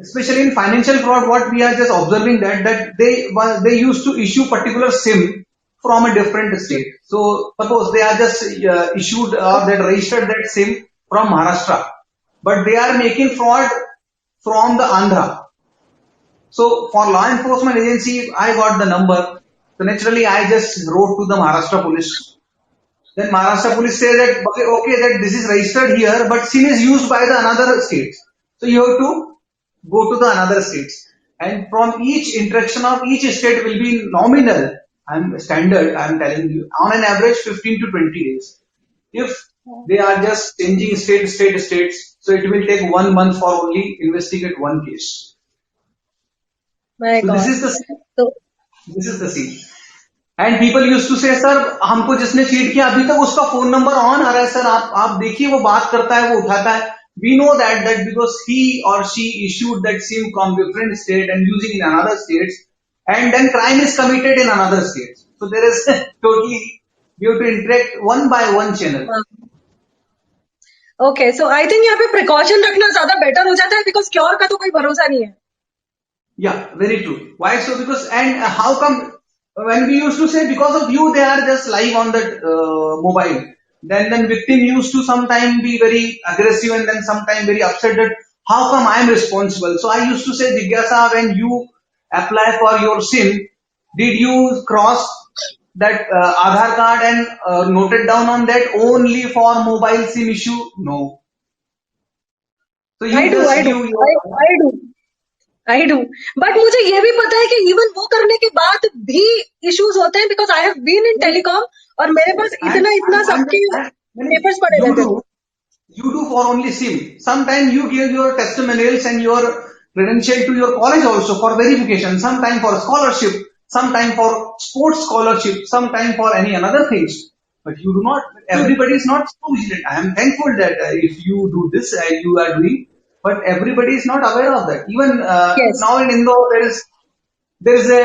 especially in financial fraud, what we are just observing that they used to issue particular SIM from a different state. So suppose they are just issued or that registered that SIM from Maharashtra, but they are making fraud from the Andhra. So for law enforcement agency, I got the number. So naturally, I just wrote to the Maharashtra police. Then Maharashtra police say that okay, that this is registered here, but SIM is used by the another state. So you have to go to the another states. And from each interaction of each state will be nominal. I'm standard. I'm telling you on an average 15 to 20 days. If they are just changing states, so it will take 1 month for only investigate one case. My So God. this is the scene. And people use to say sir हमको जिसने cheat किया अभी तक उसका phone number on आ रहा है sir, आप देखिए वो बात करता है, वो उठाता है. We know that because he और she issued that SIM from different state and using in another states and then crime is committed in another state. So there is totally you have to interact one by one channel. Okay, so I think यहाँ पे precaution रखना ज्यादा better हो जाता है because cure का तो कोई भरोसा नहीं है. या very true. Why so? Because and how come when we used to say because of you they are just live on that mobile, then victim used to sometime be very aggressive and then sometime very upset that how come I am responsible. So I used to say, Jigyasa, when you apply for your SIM, did you cross that Aadhaar card and note it down on that only for mobile SIM issue? No. So you I do. But मुझे ये भी पता है कि even वो करने के बाद भी इश्यूज होते हैं because I have been in telecom और मेरे पास इतना सबके पेपर्स पड़े रहते हैं. You do for only SIM. Sometimes you give your testimonials and your credential to your college also for verification. Sometime for scholarship, sometime for sports scholarship, sometime for any another things. But you do not. Everybody is not so vigilant. I am thankful that if you do this, you are doing. But everybody is not aware of that. Even Yes. now in Indore, there is a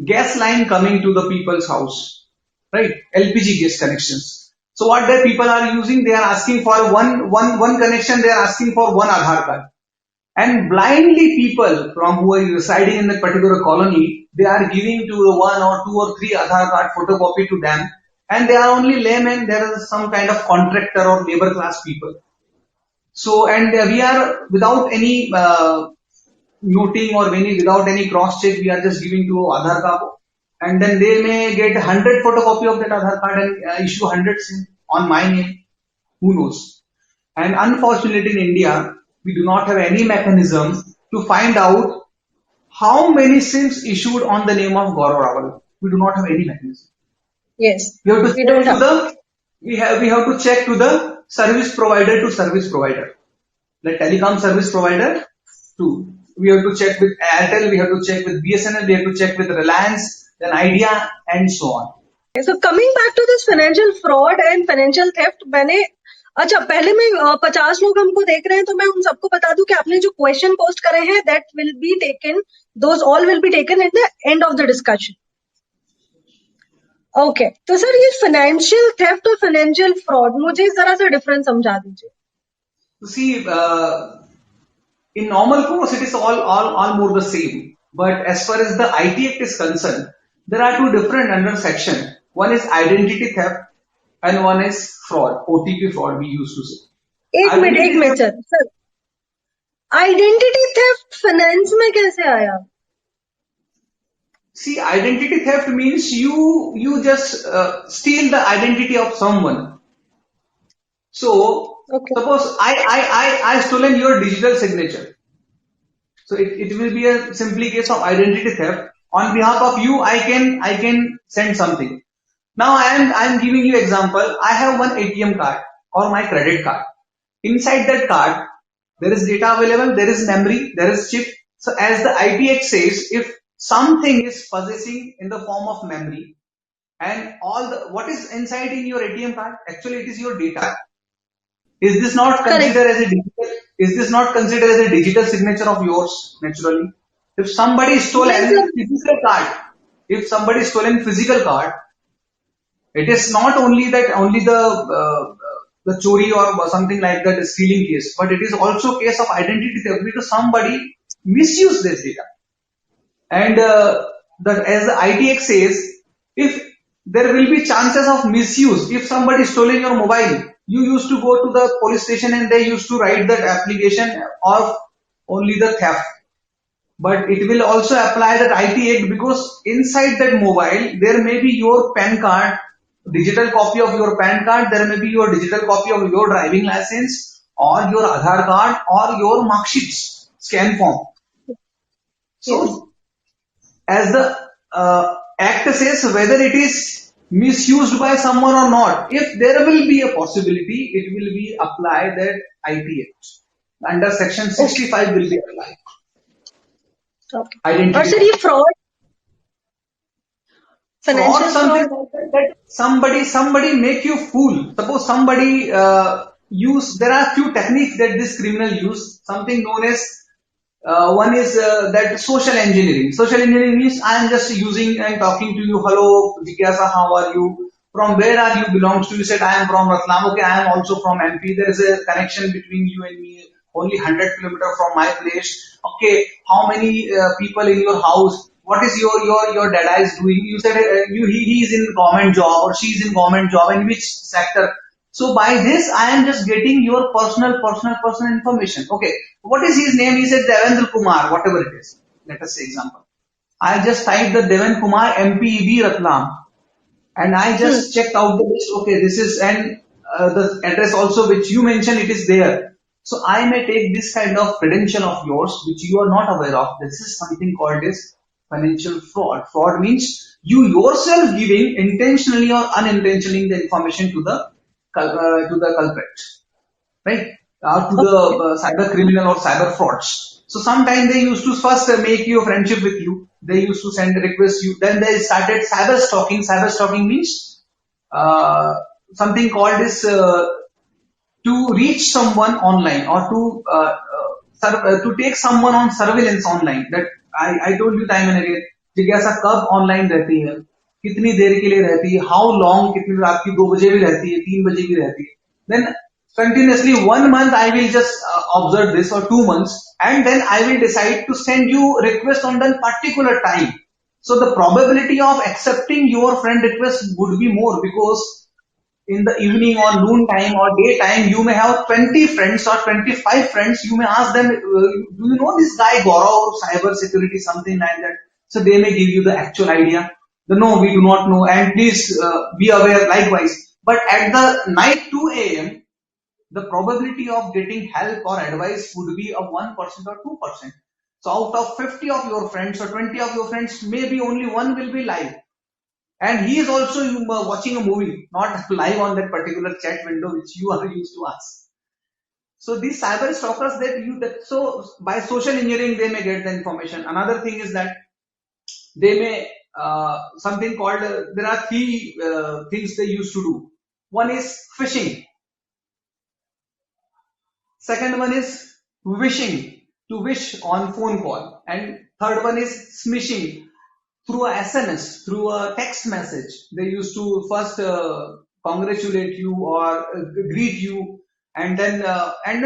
gas line coming to the people's house, right? LPG gas connections. So what the people are using, they are asking for one connection. They are asking for one Aadhaar card, and blindly people from who are residing in that particular colony, they are giving to the 1 or 2 or 3 Aadhaar card photocopy to them, and they are only laymen. There is some kind of contractor or labor class people. So, and we are without any noting or without any cross check, we are just giving to Aadhaar card, and then they may get 100 photocopy of that Aadhaar card and issue 100 SIM on my name. Who knows? And unfortunately, in India, we do not have any mechanism to find out how many SIMs issued on the name of Gaurav Rawal. We do not have any mechanism. Yes, we have to check to the service provider to service provider. The telecom service provider too. We have to check with Airtel, we have to check with BSNL, we have to check with Reliance, then Idea, and so on. So coming back to this financial fraud and financial theft, मैंने अच्छा पहले मैं 50 लोग हमको देख रहे हैं तो मैं उन सबको बता दूं कि आपने जो क्वेश्चन पोस्ट करे हैं that will be taken, those all will be taken at the end of the discussion. Okay, तो सर ये फाइनेंशियल थेफ्ट और फाइनेंशियल फ्रॉड मुझे जरा सा डिफरेंस समझा दीजिए. See, in normal course it is all more the same, but as far as the IT Act is concerned, there are 2 different under section. One is identity theft and one is fraud, OTP fraud we used to say. एक minute sir, identity theft finance में कैसे आया? See, identity theft means you just steal the identity of someone. So, okay. Suppose I stolen your digital signature. So it will be a simply case of identity theft. On behalf of you, I can send something. Now I am giving you example. I have one ATM card or my credit card. Inside that card, there is data available, there is memory, there is chip. So as the IT Act says, if something is possessing in the form of memory and what is inside in your ATM card, actually it is your data. Is this not considered as a digital? Is this not considered as a digital signature of yours? Naturally, if somebody stolen physical card, it is not only that only the the chori or something like that, stealing case, but it is also case of identity theft because somebody misused this data. And as the ITX says, if there will be chances of misuse, if somebody stolen your mobile, you used to go to the police station and they used to write that application of only the theft. But it will also apply that IT Act because inside that mobile, there may be your PAN card, digital copy of your PAN card, there may be your digital copy of your driving license or your Aadhaar card or your mark sheets, scan form. Yes. So, as the Act says, whether it is misused by someone or not, if there will be a possibility, it will be applied that IT Act. Under section 65 will be applied. Okay. Identity. और sir ये fraud Fraud financial something fraud that somebody make you fool. Suppose somebody use, there are few techniques that this criminal use, something known as one is that social engineering. Social engineering means I am just using and talking to you. Hello, Jigyasa, how are you? From where are you belongs to? You said I am from Ratlam. Okay, I am also from MP. There is a connection between you and me. Only 100 kilometers from my place. Okay, how many people in your house? What is your dada is doing? You said he is in government job or she is in government job. In which sector? So by this, I am just getting your personal information. Okay, what is his name? He said Devendra Kumar, whatever it is. Let us say example. I just typed the Devendra Kumar MPEB Ratlam, and I just checked out the list. Okay, this is and the address also which you mentioned, it is there. So I may take this kind of credential of yours which you are not aware of. This is something called as financial fraud. Fraud means you yourself giving intentionally or unintentionally the information to the culprit, right? To the cyber criminal or cyber frauds. So sometimes they used to first make you a friendship with you. They used to send a request you. Then they started cyber stalking. Cyber stalking means something called is to reach someone online or to take someone on surveillance online. That I told you time and again. जिज्ञासा कब online रहती है, कितनी देर के लिए रहती है, how long, कितनी रात की 2 बजे भी रहती है, 3 बजे भी रहती है. Then continuously 1 month I will just observe this or 2 months and then I will decide to send you request on that particular time. So the probability of accepting your friend request would be more because in the evening or noon time or daytime you may have 20 friends or 25 friends. You may ask them, do you know this guy Gaurav, cyber security, something like that. So they may give you the actual idea. No, we do not know and please be aware likewise. But at the night 2 a.m., the probability of getting help or advice would be of 1% or 2%. So out of 50 of your friends or 20 of your friends, maybe only one will be live. And he is also watching a movie, not live on that particular chat window which you are used to ask. So these cyber stalkers so by social engineering they may get the information. Another thing is that they may something called there are 3 things they used to do. One is phishing. Second one is wishing, to wish on phone call, and third one is smishing through a SMS, through a text message. They used to first congratulate you or greet you, and then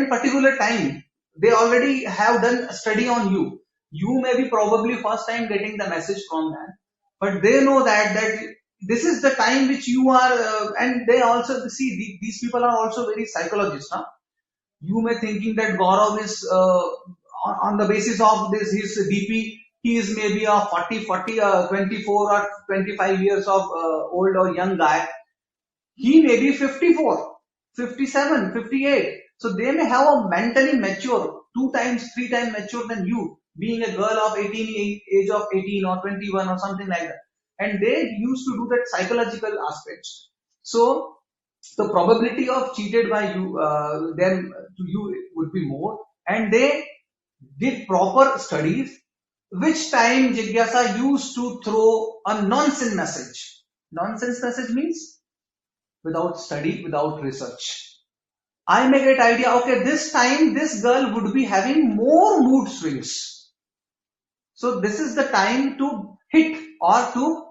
particular time they already have done a study on you. You may be probably first time getting the message from them, but they know that this is the time which you are, and they also see these people are also very psychologists. Huh? You may thinking that Gaurav is on the basis of this his DP. He is maybe a 24 or 25 years of old or young guy. He may be 54, 57, 58. So they may have a mentally mature, 2 times, 3 times mature than you, being a girl of 18, age of 18 or 21 or something like that. And they used to do that psychological aspects. So the probability of cheated by you, them to you would be more. And they did proper studies. Which time Jigyasa used to throw a nonsense message. Nonsense message means without study, without research. I may get idea, okay, this time this girl would be having more mood swings. So this is the time to hit or to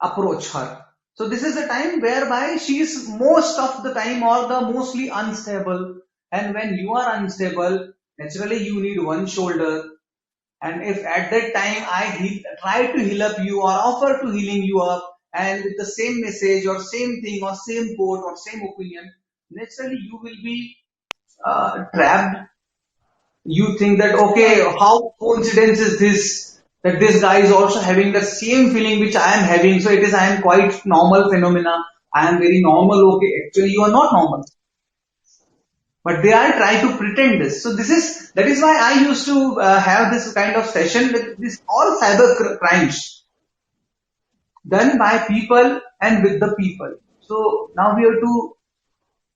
approach her. So this is a time whereby she is most of the time or the mostly unstable. And when you are unstable, naturally you need one shoulder. And if at that time try to heal up you or offer to healing you up and with the same message or same thing or same quote or same opinion, naturally you will be trapped. You think that, okay, Right. how coincidence is this? That this guy is also having the same feeling which I am having. So it is, I am quite normal phenomena. I am very normal. Okay, actually you are not normal. But they are trying to pretend this. So that is why I used to have this kind of session with this all crimes done by people and with the people. So now we have to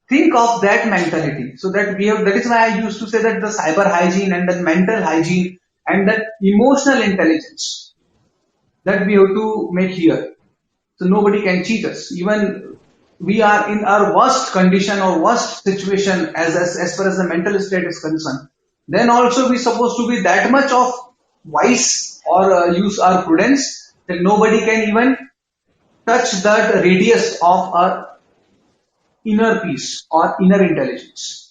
think of that mentality. So that is why I used to say that the cyber hygiene and the mental hygiene and that emotional intelligence that we have to make here. So nobody can cheat us. Even we are in our worst condition or worst situation as far as the mental state is concerned. Then also we supposed to be that much of wise or use our prudence that nobody can even touch that radius of our inner peace or inner intelligence.